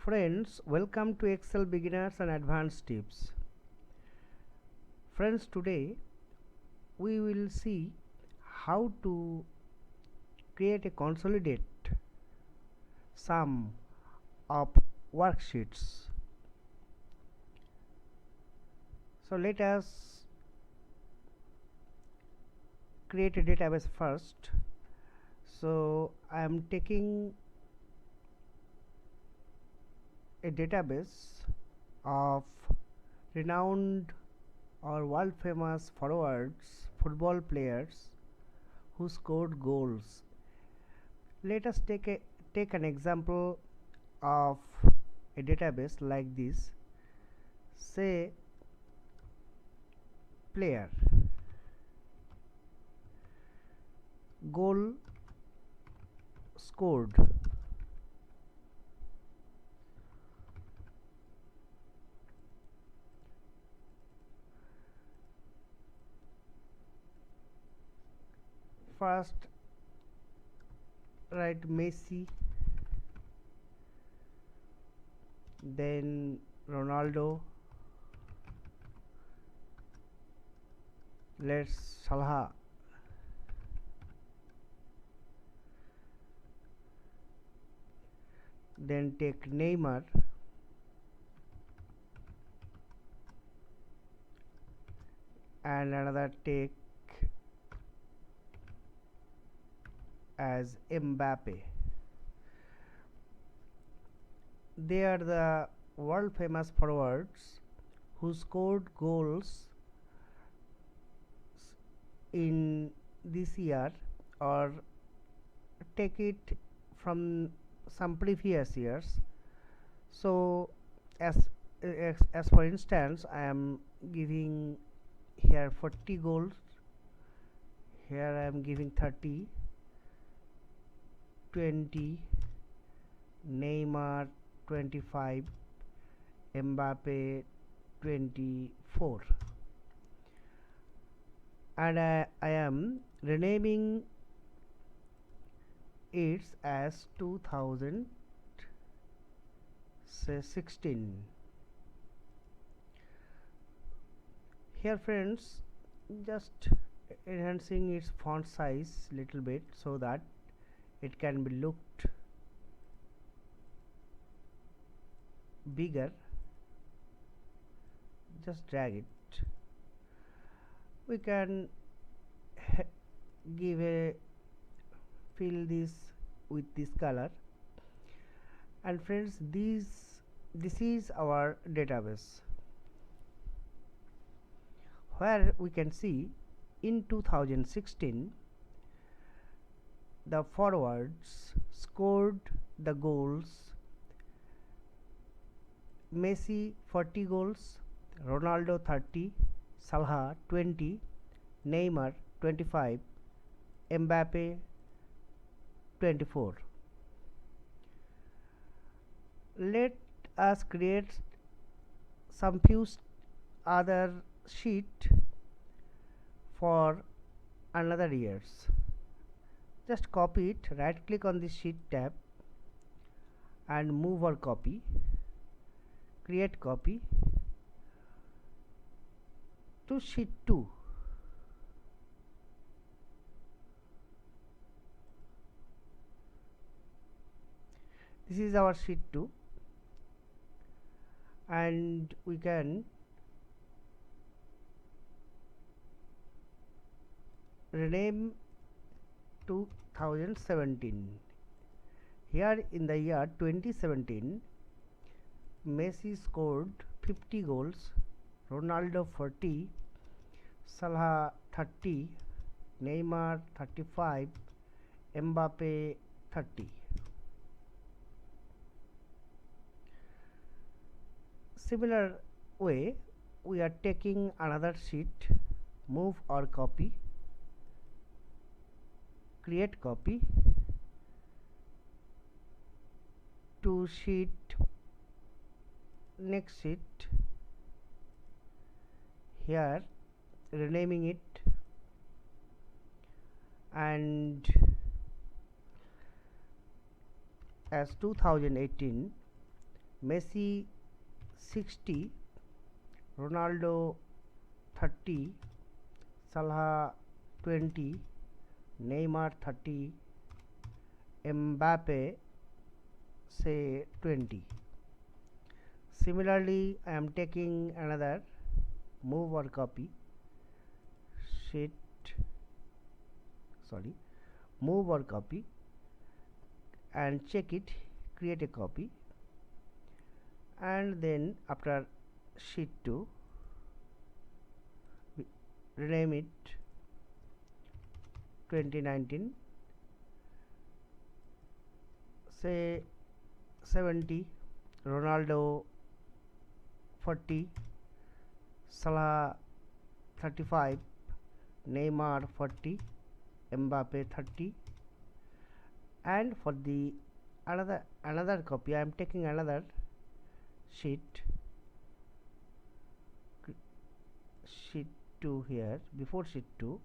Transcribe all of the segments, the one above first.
Friends, welcome to Excel Beginners and Advanced Tips. Friends, today we will see how to create a consolidate sum of worksheets. So let us create a database first. So I am taking a database of renowned or world famous forwards, football players who scored goals. Let us take an example of a database like this. Say player, goal scored, first write Messi, then Ronaldo, let's Salah, then take Neymar, and another take as Mbappe. They are the world famous forwards who scored goals in this year, or take it from some previous years. So as for instance, I am giving here 40 goals, here I am giving 30, 20, Neymar 25, Mbappe 24, and I am renaming it as 2016. Here friends, just enhancing its font size little bit so that it can be looked bigger. Just drag it. We can fill this with this color, and friends, this is our database, where we can see in 2016 the forwards scored the goals: Messi 40 goals, Ronaldo 30, Salah 20, Neymar 25, Mbappe 24. Let us create some few other sheet for another years. Just copy it, right click on the sheet tab and move or copy, create copy to sheet 2. This is our sheet 2, and we can rename 2017. Here in the year 2017, Messi scored 50 goals, Ronaldo 40, Salah 30, Neymar 35, Mbappe 30. Similar way, we are taking another sheet, move or copy, create copy to sheet, next sheet, here renaming it, and as 2018 Messi 60, Ronaldo 30, Salah 20, Neymar 30, Mbappe say 20. Similarly, I am taking another move or copy sheet, move or copy, and check it, create a copy, and then after sheet 2 rename it 2019, say 70, Ronaldo 40, Salah 35, Neymar 40, Mbappe 30. And for the another copy, I am taking another sheet 2 here, before sheet 2,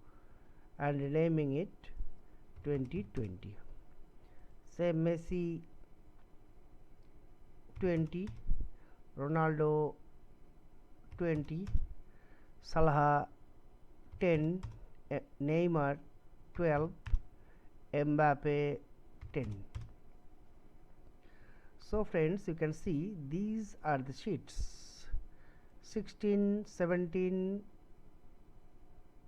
and renaming it 2020. Say Messi 20, Ronaldo 20, Salah 10, Neymar 12, Mbappe 10. So friends, you can see these are the sheets 16, 17,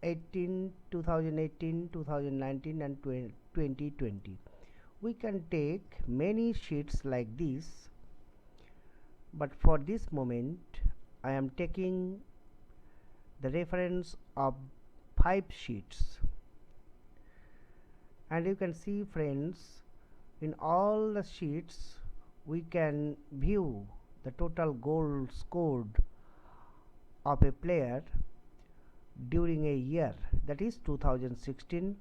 18, 2018, 2019 and 2020. We can take many sheets like this, but for this moment I am taking the reference of 5 sheets. And you can see friends, in all the sheets we can view the total goal scored of a player during a year, that is 2016,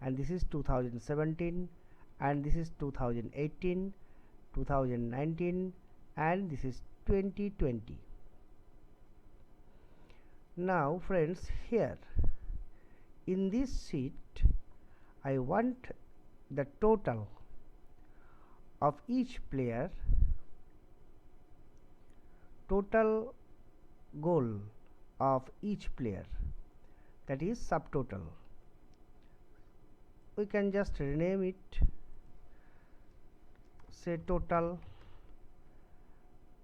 and this is 2017, and this is 2018, 2019, and this is 2020. Now friends, here in this sheet I want the total of each player, total goal of each player, that is subtotal. We can just rename it, say total.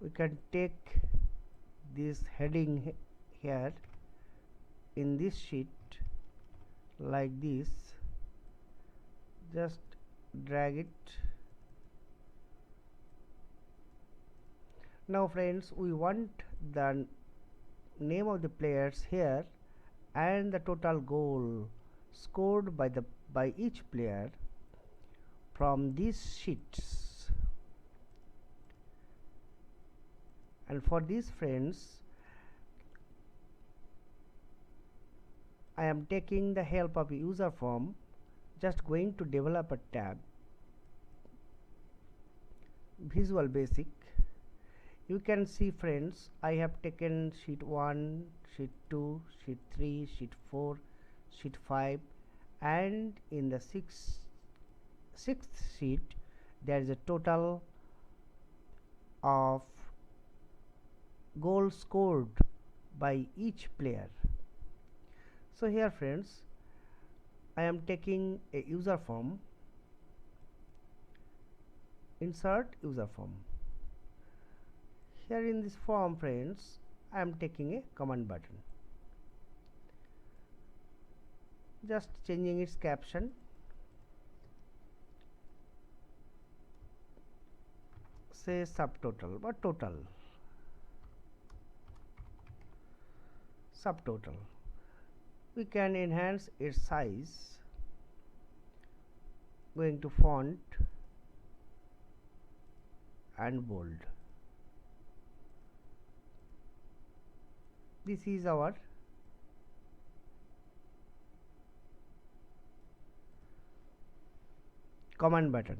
We can take this heading here in this sheet like this, just drag it. Now friends, we want the name of the players here and the total goal scored by each player from these sheets. And for these friends, I am taking the help of user form, just going to developer tab, Visual Basic. You can see friends, I have taken sheet 1, sheet 2, sheet 3, sheet 4, sheet 5, and in the sixth sheet there is a total of goals scored by each player. So here friends, I am taking a user form, insert user form. Here in this form friends, I am taking a command button, just changing its caption, say subtotal or total, subtotal. We can enhance its size, going to font and bold. This is our command button,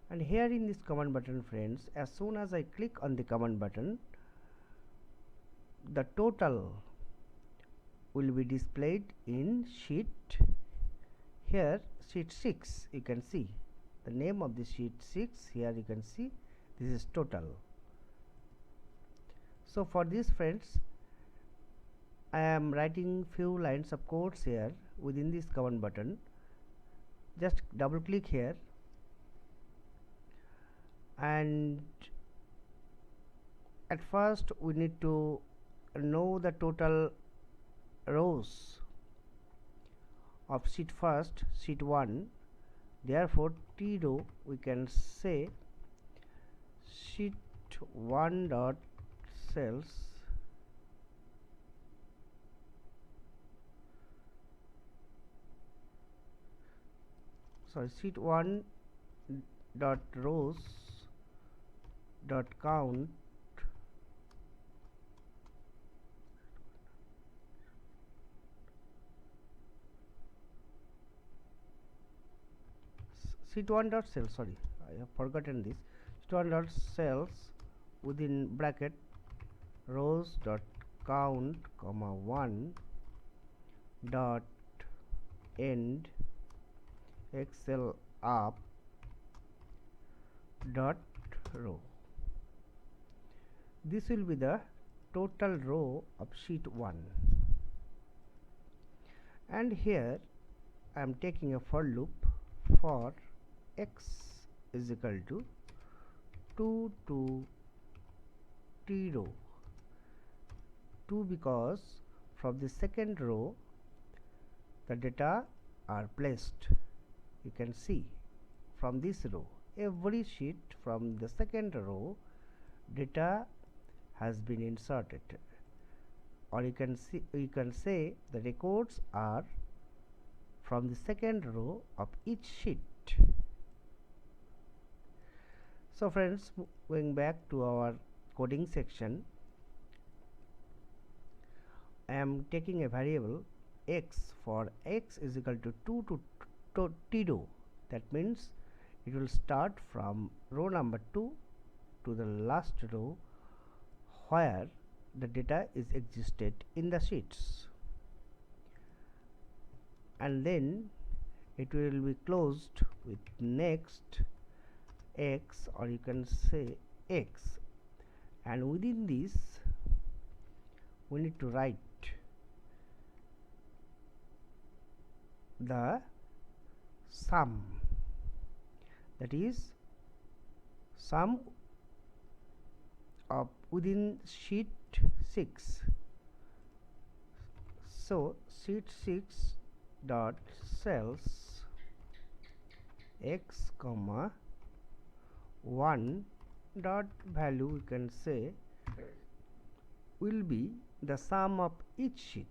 and here in this command button friends, as soon as I click on the command button, the total will be displayed in sheet, here sheet 6. You can see the name of the sheet 6, here you can see This is total. So for this, friends, I am writing few lines of codes here within this command button. Just double click here, and at first we need to know the total rows of sheet 1. Therefore T row, we can say sheet 1 dot cells sheet 1 dot rows dot count sheet 1 dot cells, sorry, I have forgotten this. Sheet 1 dot cells within bracket rows dot count comma 1 dot end excel up dot row. This will be the total row of sheet 1, and here I am taking a for loop for x is equal to 2 to T row. 2 because from the second row the data are placed. You can see from this row, every sheet from the second row data has been inserted, or you can say the records are from the second row of each sheet. So friends, going back to our coding section, I am taking a variable x for x is equal to 2 to T row. That means it will start from row number 2 to the last row where the data is existed in the sheets, and then it will be closed with next x, or you can say x, and within this we need to write the sum, that is sum of within sheet 6. So sheet 6 dot cells x comma 1 dot value, we can say, will be the sum of each sheet.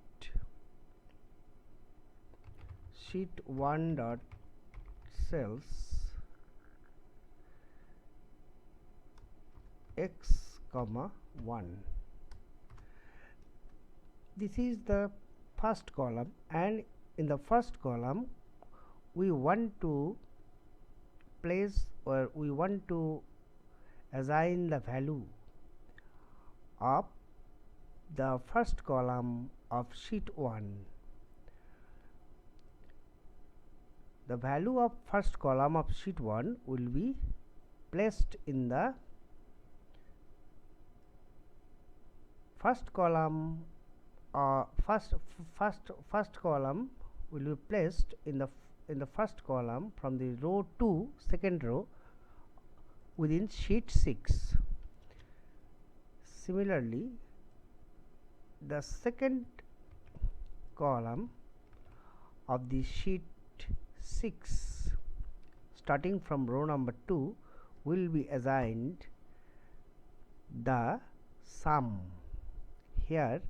Sheet 1 dot cells x comma 1. This is the first column, and in the first column we want to place, or we want to assign the value of the first column of sheet 1. The value of first column of sheet 1 will be placed in the first column, first column will be placed in the first column from the row 2, second row, within sheet 6. Similarly, the second column of the sheet 6 starting from row number 2 will be assigned the sum. Here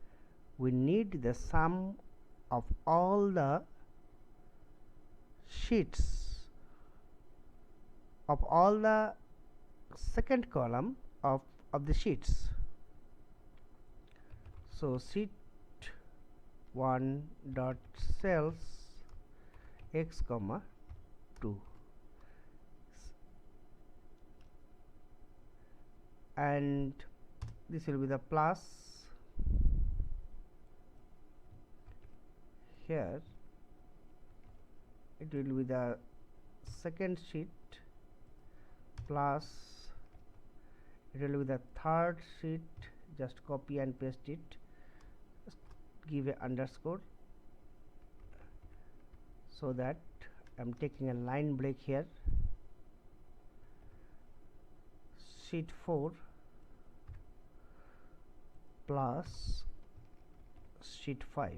we need the sum of all the sheets of all the second column of the sheets. So sheet 1 dot cells x comma 2, and this will be the plus. Here it will be the second sheet plus it will be the third sheet. Just copy and paste it, just give a underscore, so that I'm taking a line break here. Sheet 4 plus sheet 5.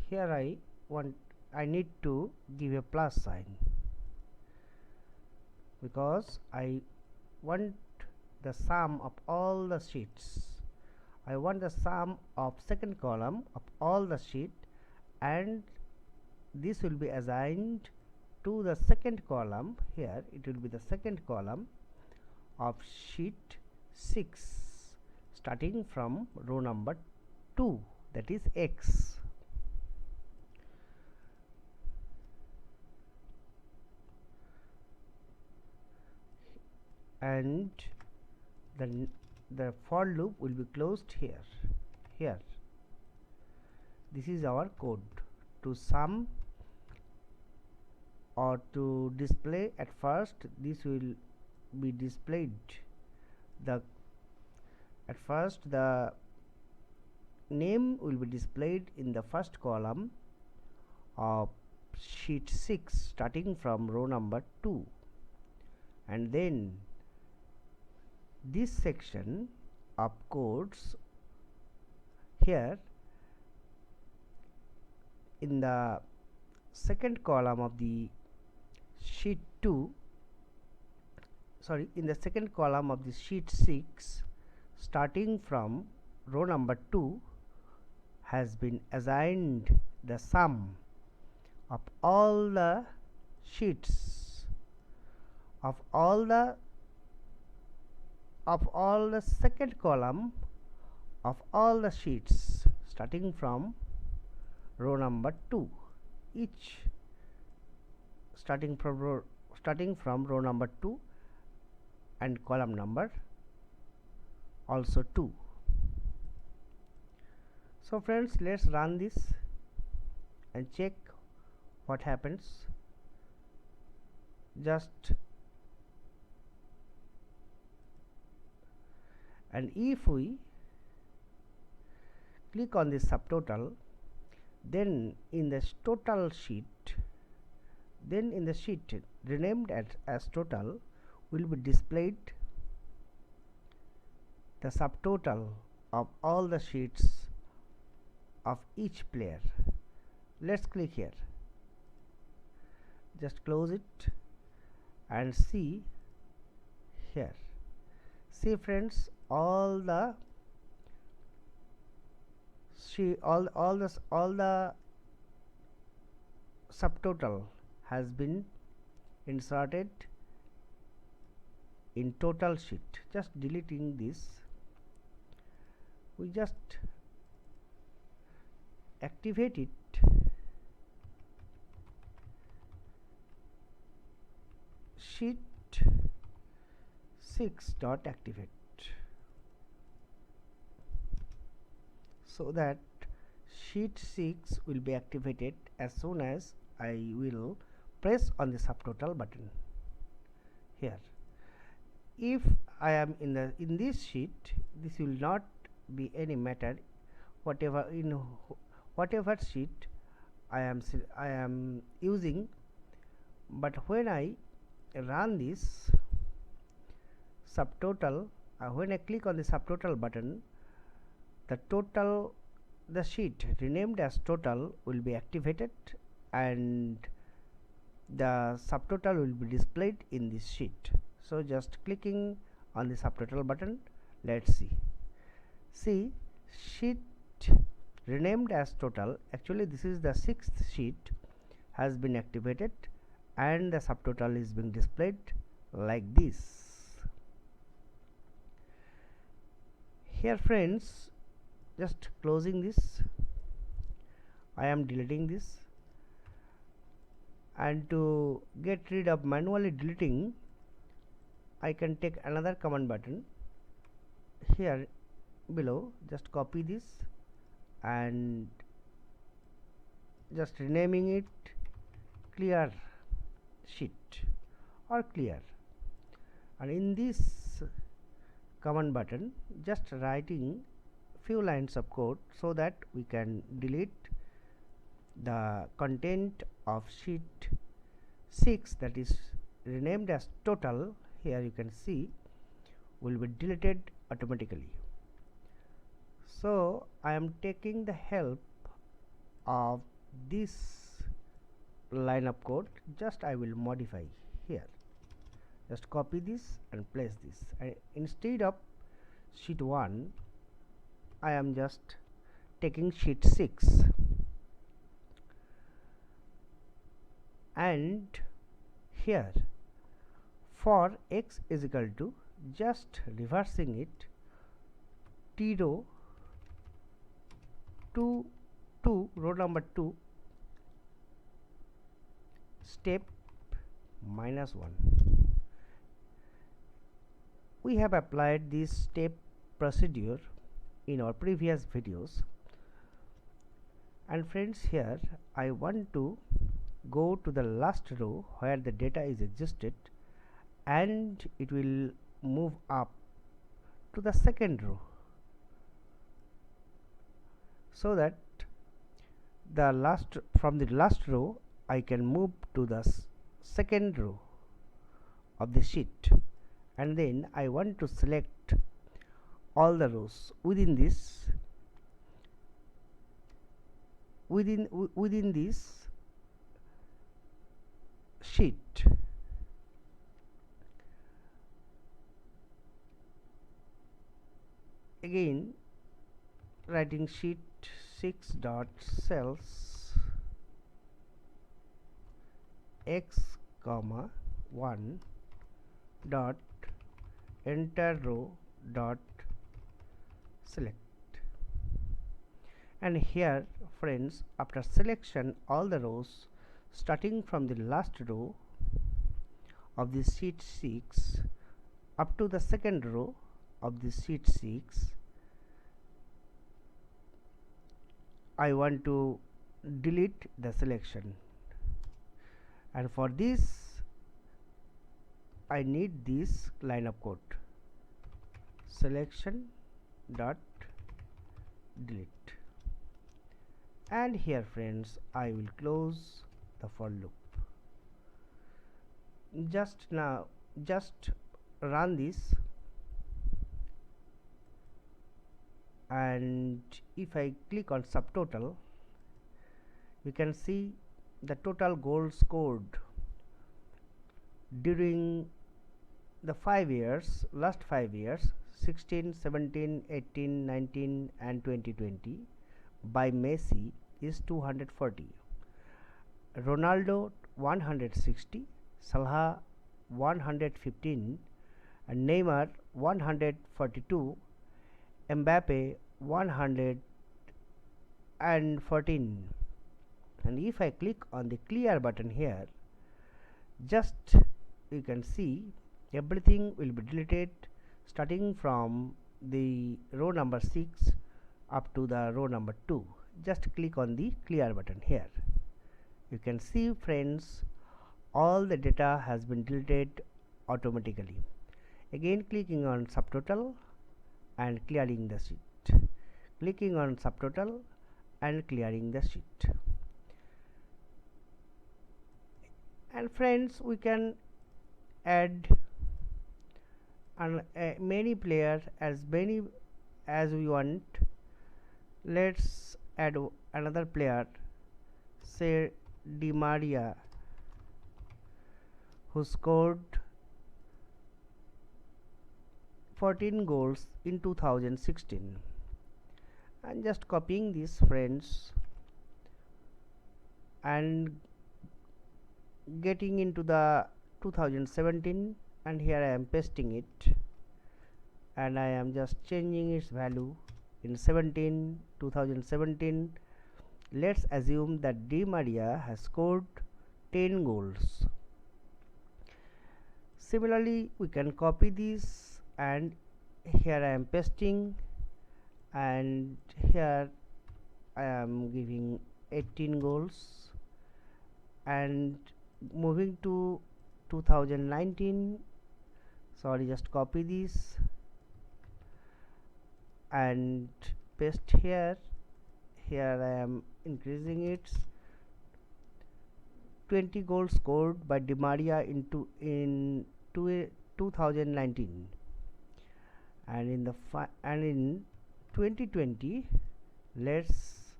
Here I need to give a plus sign, because I want the sum of all the sheets. I want the sum of second column of all the sheet, and this will be assigned to the second column. Here it will be the second column of sheet 6, starting from row number 2, that is X. And the for loop will be closed here. This is our code to sum or to display. At first this will be displayed, at first the name will be displayed in the first column of sheet 6, starting from row number 2, and then this section of codes here in the second column of the sheet 2, in the second column of the sheet 6, starting from row number 2, has been assigned the sum of all the sheets of all the second column of all the sheets, starting from row number 2, each starting from row number 2 and column number also 2. So friends, let's run this and check what happens. And if we click on this subtotal, then in the total sheet, then in the sheet renamed as total, will be displayed the subtotal of all the sheets of each player. Let's click here, just close it and see here. See friends, all the subtotal has been inserted in total sheet. Just deleting this, we just activate it. Sheet 6 dot activate, so that sheet 6 will be activated as soon as I will press on the subtotal button here. If I am in this sheet, this will not be any matter, whatever sheet I am using. But when I run this subtotal, when I click on the subtotal button, the sheet renamed as total will be activated, and the subtotal will be displayed in this sheet. So just clicking on the subtotal button, let's see sheet renamed as total. Actually this is the sixth sheet has been activated and the subtotal is being displayed like this. Here friends, just closing this, I am deleting this, and to get rid of manually deleting, I can take another command button here below. Just copy this and just renaming it clear sheet or clear, and in this command button just writing few lines of code so that we can delete the content of sheet 6 that is renamed as total. Here you can see will be deleted automatically. So I am taking the help of this line of code. Just I will modify here, just copy this and place this, and instead of sheet 1 I am just taking sheet 6, and here for x is equal to, just reversing it, t row to row number 2 step -1. We have applied this step procedure in our previous videos, and friends here I want to go to the last row where the data is existed, and it will move up to the second row, so that from the last row I can move to the second row of the sheet, and then I want to select all the rows within this within this sheet. Again writing sheet 6 dot cells x comma 1 dot enter row dot select, and here friends, after selection all the rows starting from the last row of the sheet 6 up to the second row of the sheet 6, I want to delete the selection, and for this I need this line of code, selection dot delete, and here friends I will close the for loop. Just run this, and if I click on subtotal, you can see the total goal scored during the 5 years, last 5 years, 16, 17, 18, 19 and 2020 by Messi is 240, Ronaldo 160, Salah 115, and Neymar 142, Mbappe 114. And if I click on the clear button here, just you can see everything will be deleted starting from the row number 6 up to the row number 2. Just click on the clear button here. You can see friends, all the data has been deleted automatically. Again clicking on subtotal and clearing the sheet, clicking on subtotal and clearing the sheet. And friends, we can add many players, as many as we want. Let's add another player, say Di Maria, who scored 14 goals in 2016, and just copying this, friends, and getting into the 2017, and here I am pasting it, and I am just changing its value in 2017. Let's assume that Di Maria has scored 10 goals. Similarly, we can copy this, and here I am pasting, and here I am giving 18 goals, and moving to 2019, sorry, just copy this and paste here. Here I am increasing it, 20 goals scored by Di Maria in 2019, and in 2020, let's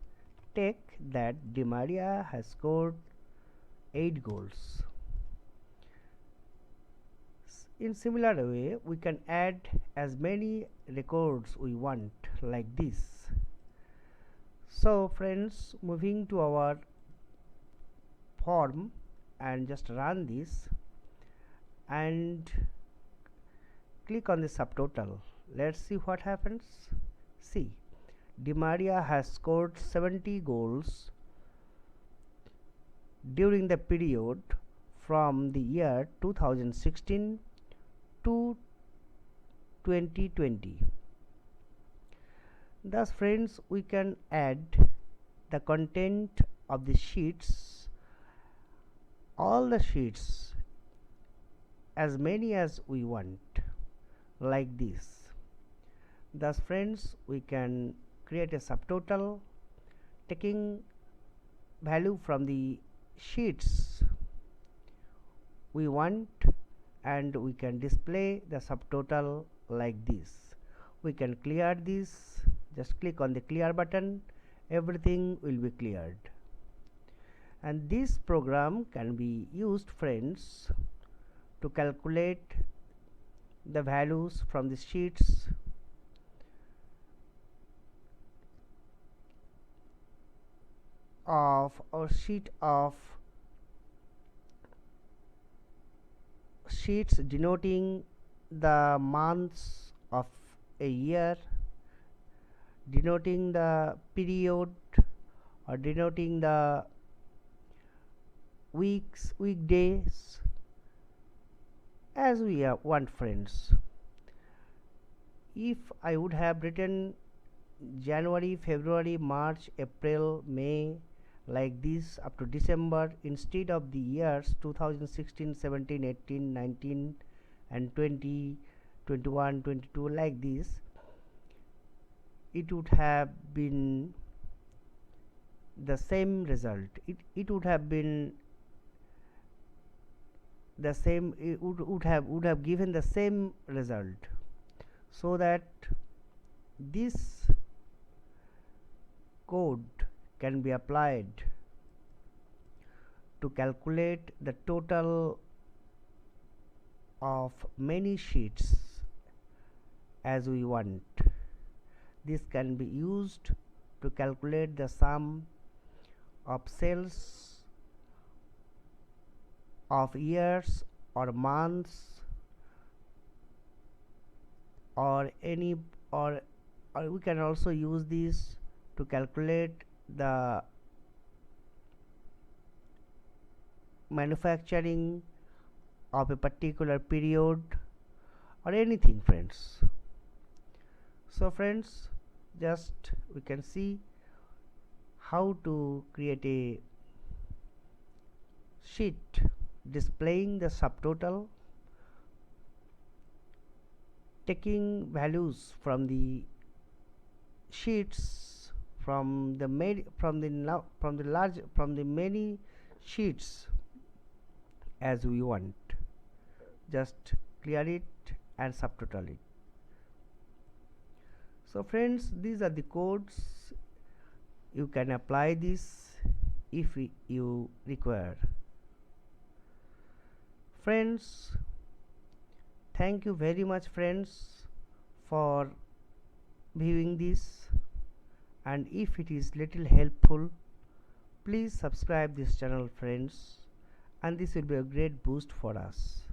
take that Di Maria has scored 8 goals. In similar way, we can add as many records we want, like this. So friends, moving to our form and just run this and click on the subtotal. Let's see what happens. See, Di Maria has scored 70 goals during the period from the year 2016 to 2020. Thus, friends, we can add the content of the sheets, all the sheets, as many as we want, like this. Thus, friends, we can create a subtotal taking value from the sheets we want, and we can display the subtotal like this. We can clear this, just click on the clear button, everything will be cleared. And this program can be used, friends, to calculate the values from the sheets of or sheets denoting the months of a year, denoting the period, or denoting the weekdays, as we want, friends. If I would have written January, February, March, April, May, like this up to December, instead of the years 2016, 17, 18, 19 and 20, 21, 22, like this, it would have been the same result. It would have been the same, it would have given the same result, so that this code can be applied to calculate the total of many sheets as we want. This can be used to calculate the sum of sales of years or months, or any, or we can also use this to calculate the manufacturing of a particular period, or anything, friends. So friends, just we can see how to create a sheet displaying the subtotal, taking values from the sheets, from the many sheets as we want. Just clear it and subtotal it. So friends, these are the codes. You can apply this if you require. Friends, thank you very much, friends, for viewing this, and if it is little helpful, please subscribe this channel friends, and this will be a great boost for us.